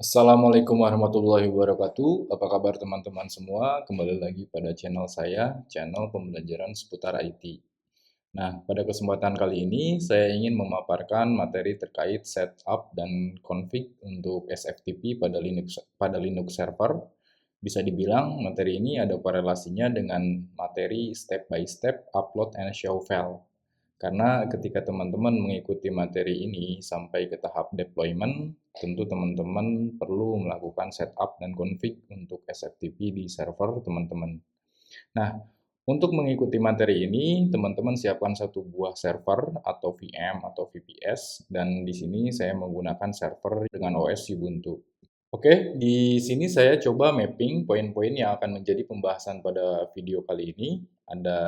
Assalamualaikum warahmatullahi wabarakatuh. Apa kabar teman-teman semua? Kembali lagi pada channel saya, channel pembelajaran seputar IT. Nah, pada kesempatan kali ini saya ingin memaparkan materi terkait setup dan config untuk SFTP pada Linux server. Bisa dibilang materi ini ada korelasinya dengan materi step by step upload and show file. Karena ketika teman-teman mengikuti materi ini sampai ke tahap deployment, tentu teman-teman perlu melakukan setup dan config untuk SFTP di server teman-teman. Nah, untuk mengikuti materi ini, teman-teman siapkan satu buah server atau VM atau VPS, dan di sini saya menggunakan server dengan OS Ubuntu. Oke, di sini saya coba mapping poin-poin yang akan menjadi pembahasan pada video kali ini. Ada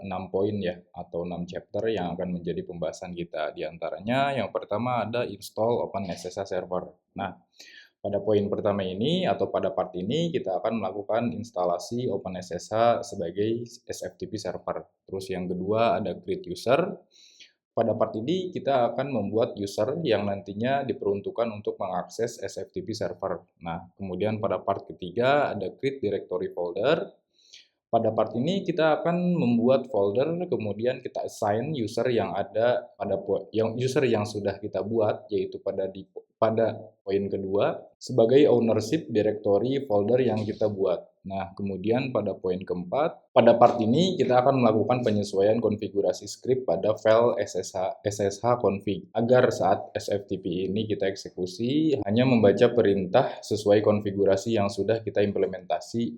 6 poin ya, atau 6 chapter yang akan menjadi pembahasan kita. Di antaranya yang pertama ada install OpenSSH server. Nah, pada poin pertama ini atau pada part ini kita akan melakukan instalasi OpenSSH sebagai SFTP server. Terus yang kedua ada create user. Pada part ini kita akan membuat user yang nantinya diperuntukkan untuk mengakses SFTP server. Nah, kemudian pada part ketiga ada create directory folder. Pada part ini kita akan membuat folder, kemudian kita assign user yang ada user yang sudah kita buat, yaitu pada poin kedua sebagai ownership directory folder yang kita buat. Nah, kemudian pada poin keempat, pada part ini kita akan melakukan penyesuaian konfigurasi script pada file SSH config agar saat SFTP ini kita eksekusi hanya membaca perintah sesuai konfigurasi yang sudah kita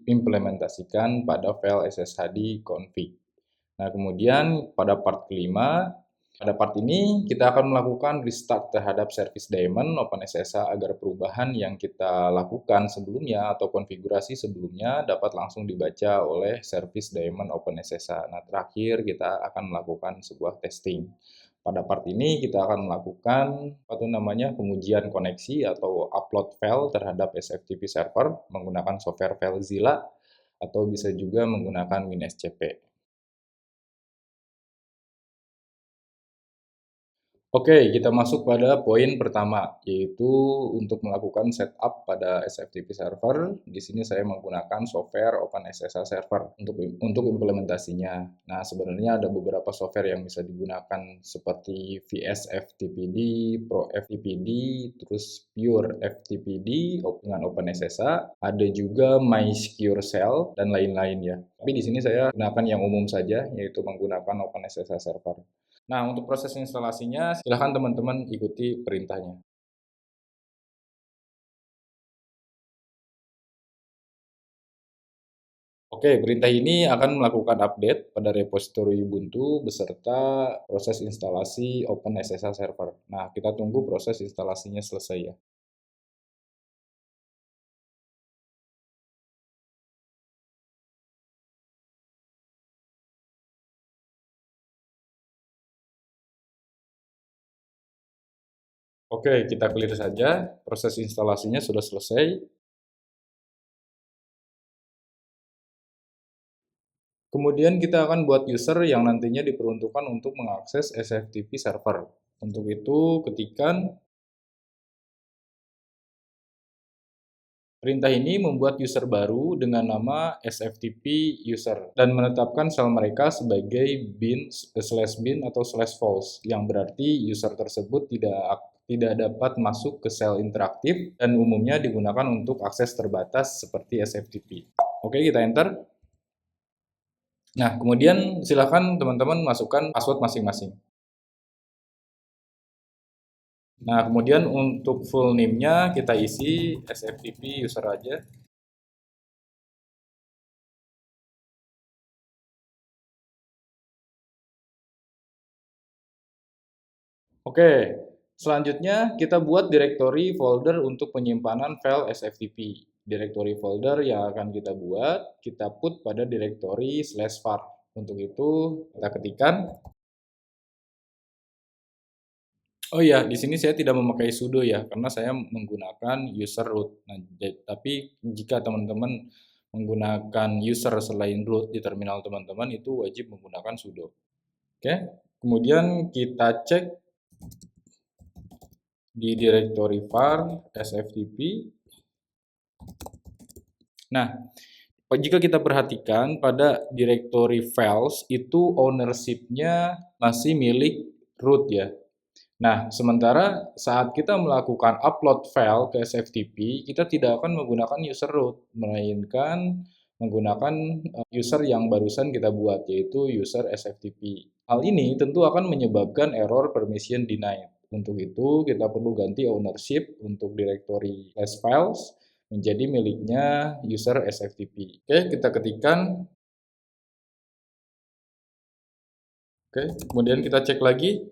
implementasikan pada file SSH di config. Nah, kemudian pada part ini kita akan melakukan restart terhadap service daemon OpenSSH agar perubahan yang kita lakukan sebelumnya atau konfigurasi sebelumnya dapat langsung dibaca oleh service daemon OpenSSH. Nah, terakhir kita akan melakukan sebuah testing. Pada part ini kita akan melakukan pengujian koneksi atau upload file terhadap SFTP server menggunakan software FileZilla atau bisa juga menggunakan WinSCP. Oke, kita masuk pada poin pertama, yaitu untuk melakukan setup pada SFTP server. Di sini saya menggunakan software OpenSSH Server untuk implementasinya. Nah, sebenarnya ada beberapa software yang bisa digunakan seperti VS FTPD, Pro FTPD, terus Pure FTPD dengan OpenSSH, ada juga MySecure Shell dan lain-lain ya. Tapi di sini saya gunakan yang umum saja, yaitu menggunakan OpenSSH Server. Nah, untuk proses instalasinya, silahkan teman-teman ikuti perintahnya. Oke, perintah ini akan melakukan update pada repositori Ubuntu beserta proses instalasi OpenSSH Server. Nah, kita tunggu proses instalasinya selesai ya. Oke, kita clear saja. Proses instalasinya sudah selesai. Kemudian kita akan buat user yang nantinya diperuntukkan untuk mengakses SFTP server. Untuk itu, ketikkan perintah ini membuat user baru dengan nama SFTP user dan menetapkan sel mereka sebagai bin atau /false yang berarti user tersebut tidak dapat masuk ke sel interaktif dan umumnya digunakan untuk akses terbatas seperti SFTP. Oke, kita enter. Nah, kemudian silakan teman-teman masukkan password masing-masing. Nah, kemudian untuk full name-nya kita isi SFTP user aja. Oke, selanjutnya kita buat directory folder untuk penyimpanan file SFTP. Directory folder yang akan kita buat, kita put pada directory /var. Untuk itu, kita ketikkan. Oh ya, di sini saya tidak memakai sudo ya, karena saya menggunakan user root. Nah, tapi jika teman-teman menggunakan user selain root di terminal teman-teman, itu wajib menggunakan sudo. Oke, kemudian kita cek di directory var sftp. Nah, jika kita perhatikan pada directory files itu ownership-nya masih milik root ya. Nah, sementara saat kita melakukan upload file ke SFTP, kita tidak akan menggunakan user root, melainkan menggunakan user yang barusan kita buat, yaitu user SFTP. Hal ini tentu akan menyebabkan error permission denied. Untuk itu, kita perlu ganti ownership untuk directory slash files menjadi miliknya user SFTP. Oke, kita ketikkan. Oke, kemudian kita cek lagi.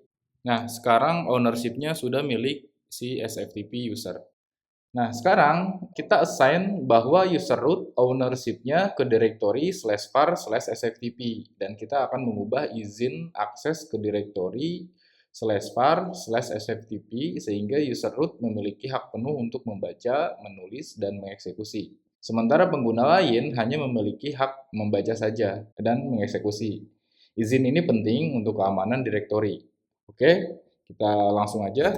Nah, sekarang ownership-nya sudah milik si SFTP user. Nah, sekarang kita assign bahwa user root ownership-nya ke directory /var/sftp dan kita akan mengubah izin akses ke directory /var/sftp sehingga user root memiliki hak penuh untuk membaca, menulis, dan mengeksekusi. Sementara pengguna lain hanya memiliki hak membaca saja dan mengeksekusi. Izin ini penting untuk keamanan directory. Oke, kita langsung aja.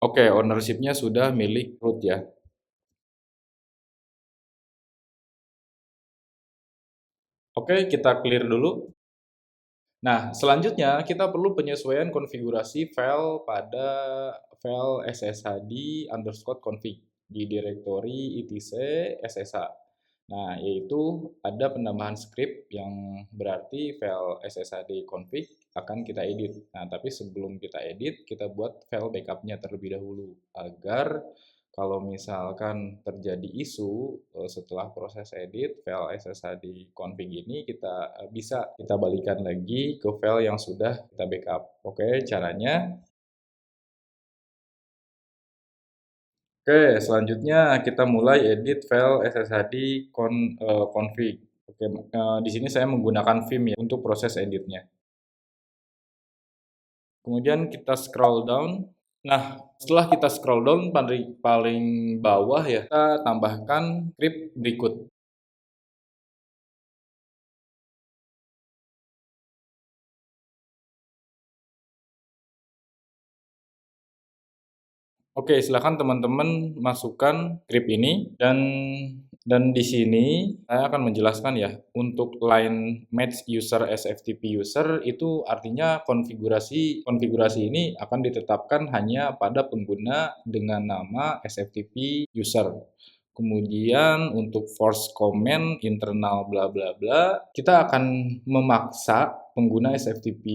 Oke, ownership-nya sudah milik root ya. Oke, kita clear dulu. Nah, selanjutnya kita perlu penyesuaian konfigurasi file pada file sshd_config di directory etc ssh. Nah, yaitu ada penambahan script yang berarti file sshd_config akan kita edit. Nah, tapi sebelum kita edit, kita buat file backup-nya terlebih dahulu agar kalau misalkan terjadi isu setelah proses edit file SSH config ini bisa kita balikan lagi ke file yang sudah kita backup. Oke, caranya. Oke, selanjutnya kita mulai edit file config. Oke, di sini saya menggunakan Vim ya untuk proses editnya. Kemudian kita scroll down. Nah, setelah kita scroll down paling bawah ya, kita tambahkan script berikut. Oke, silakan teman-teman masukkan script ini dan di sini saya akan menjelaskan ya, untuk line match user SFTP user itu artinya konfigurasi ini akan ditetapkan hanya pada pengguna dengan nama SFTP user. Kemudian untuk force comment internal bla bla bla, kita akan memaksa pengguna SFTP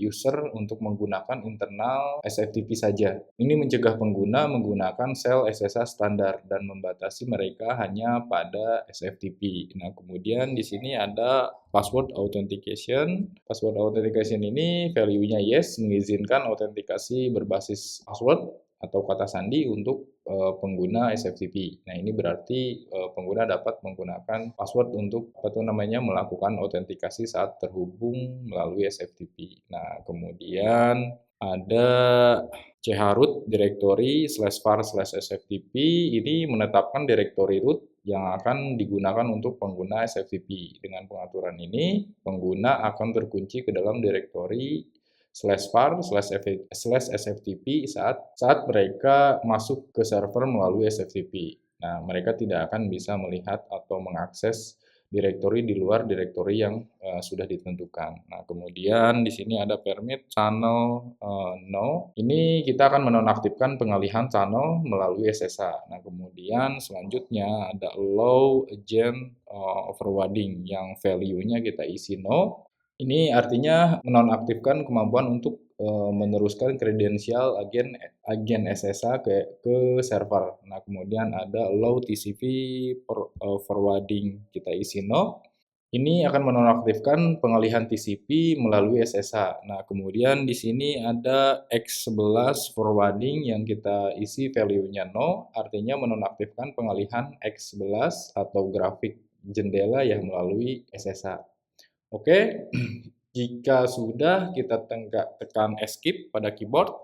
user untuk menggunakan internal SFTP saja. Ini mencegah pengguna menggunakan shell SSH standar dan membatasi mereka hanya pada SFTP. Nah, kemudian di sini ada password authentication. Password authentication ini value-nya yes, mengizinkan autentikasi berbasis password atau kata sandi untuk pengguna SFTP. Nah, ini berarti pengguna dapat menggunakan password untuk melakukan autentikasi saat terhubung melalui SFTP. Nah, kemudian ada chroot directory /var/sftp ini menetapkan directory root yang akan digunakan untuk pengguna SFTP. Dengan pengaturan ini, pengguna akan terkunci ke dalam directory /var/sftp saat mereka masuk ke server melalui SFTP. Nah, mereka tidak akan bisa melihat atau mengakses direktori di luar direktori yang sudah ditentukan. Nah, kemudian di sini ada permit channel no. Ini kita akan menonaktifkan pengalihan channel melalui SSH. Nah, kemudian selanjutnya ada allow agent forwarding yang value-nya kita isi no. Ini artinya menonaktifkan kemampuan untuk meneruskan kredensial agen SSH ke server. Nah, kemudian ada allow TCP forwarding, kita isi no. Ini akan menonaktifkan pengalihan TCP melalui SSH. Nah, kemudian di sini ada X11 forwarding yang kita isi value-nya no, artinya menonaktifkan pengalihan X11 atau grafik jendela yang melalui SSH. Oke, jika sudah kita tekan escape pada keyboard,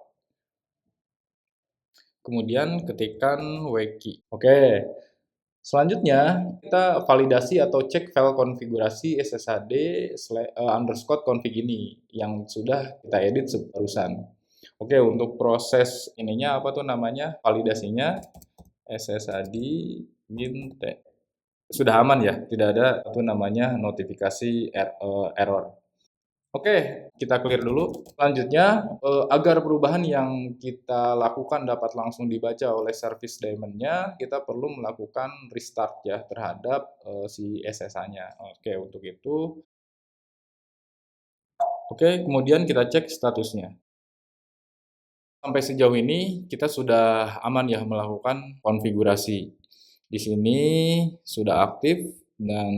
kemudian ketikkan wiki. Oke, Selanjutnya, kita validasi atau cek file konfigurasi SSHD underscore config ini yang sudah kita edit barusan. Oke, untuk proses ininya apa tuh namanya? Validasinya SSHD bin T. Sudah aman ya, tidak ada itu namanya notifikasi error. Oke, kita clear dulu. Selanjutnya, agar perubahan yang kita lakukan dapat langsung dibaca oleh service daemon-nya, kita perlu melakukan restart ya terhadap si SSH-nya. Oke, untuk itu, oke, kemudian kita cek statusnya. Sampai sejauh ini kita sudah aman ya melakukan konfigurasi. Di sini sudah aktif dan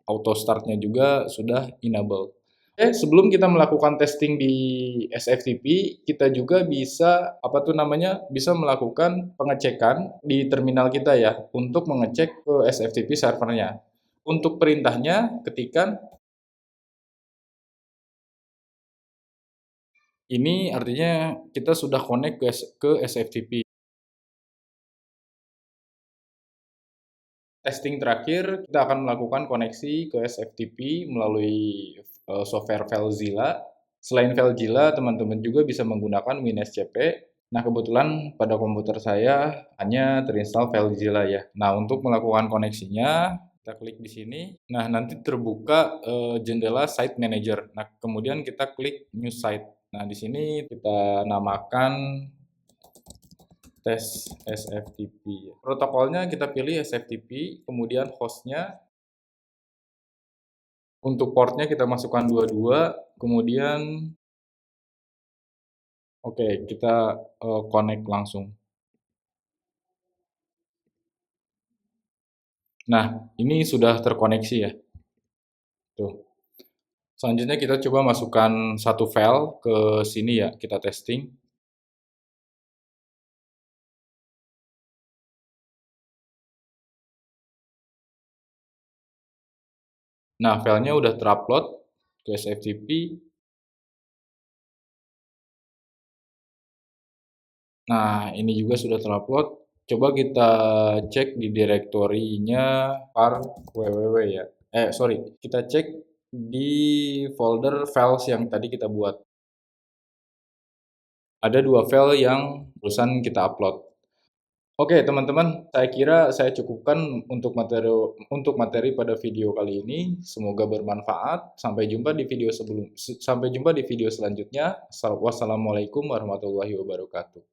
auto start-nya juga sudah enable. Sebelum kita melakukan testing di SFTP, kita juga bisa apa tuh namanya? Bisa melakukan pengecekan di terminal kita ya untuk mengecek ke SFTP servernya. Untuk perintahnya ketikkan ini artinya kita sudah connect ke SFTP. Testing terakhir, kita akan melakukan koneksi ke SFTP melalui software FileZilla. Selain FileZilla, teman-teman juga bisa menggunakan WinSCP. Nah, kebetulan pada komputer saya hanya terinstall FileZilla ya. Nah, untuk melakukan koneksinya, kita klik di sini. Nah, nanti terbuka jendela Site Manager. Nah, kemudian kita klik New Site. Nah, di sini kita namakan tes SFTP. Protokolnya kita pilih SFTP, kemudian hostnya. Untuk portnya kita masukkan 22, kemudian oke, kita connect langsung. Nah, ini sudah terkoneksi ya. Tuh. Selanjutnya kita coba masukkan satu file ke sini ya, kita testing. Nah, filenya udah terupload ke SFTP. Nah, ini juga sudah terupload. Coba kita cek di direktorinya var www ya. Sorry, kita cek di folder files yang tadi kita buat. Ada dua file yang barusan kita upload. Oke, teman-teman, saya kira saya cukupkan untuk materi pada video kali ini. Semoga bermanfaat. Sampai jumpa di video selanjutnya. Wassalamualaikum warahmatullahi wabarakatuh.